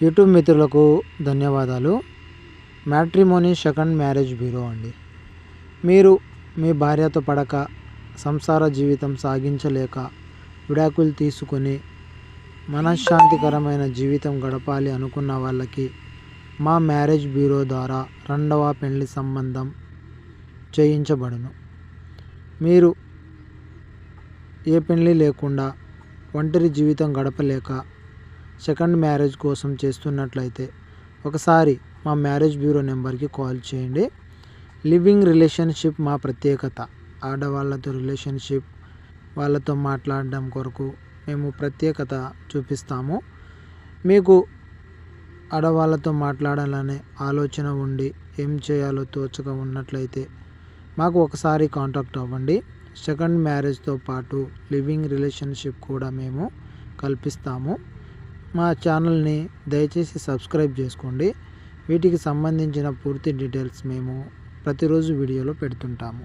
YouTube మిత్రులకు ధన్యవాదాలు. Matrimony second marriage bureau అండి. మీరు మీ భార్యతో పడక సంసార జీవితం సాగించలేక విడాకులు తీసుకొని మనశ్శాంతికరమైన జీవితం గడపాలి అనుకున్న వాళ్ళకి మా మ్యారేజ్ బ్యూరో ద్వారా రెండవ పెళ్లి సంబంధం చేయించబడును. మీరు ఏ పెళ్లి లేకుండా ఒంటరి జీవితం గడపలేక సెకండ్ మ్యారేజ్ కోసం చేస్తున్నట్లయితే ఒకసారి మా మ్యారేజ్ బ్యూరో నెంబర్కి కాల్ చేయండి. లివింగ్ రిలేషన్షిప్ మా ప్రత్యేకత. ఆడవాళ్ళతో రిలేషన్షిప్ వాళ్ళతో మాట్లాడడం కొరకు మేము ప్రత్యేకత చూపిస్తాము. మీకు ఆడవాళ్ళతో మాట్లాడాలనే ఆలోచన ఉండి ఏం చేయాలో తోచక ఉన్నట్లయితే మాకు ఒకసారి కాంటాక్ట్ అవ్వండి. సెకండ్ మ్యారేజ్తో పాటు లివింగ్ రిలేషన్షిప్ కూడా మేము కల్పిస్తాము. మా ఛానల్ని దయచేసి సబ్స్క్రైబ్ చేసుకోండి. వీటికి సంబంధించిన పూర్తి డీటెయిల్స్ మేము ప్రతిరోజు వీడియోలో పెడుతుంటాము.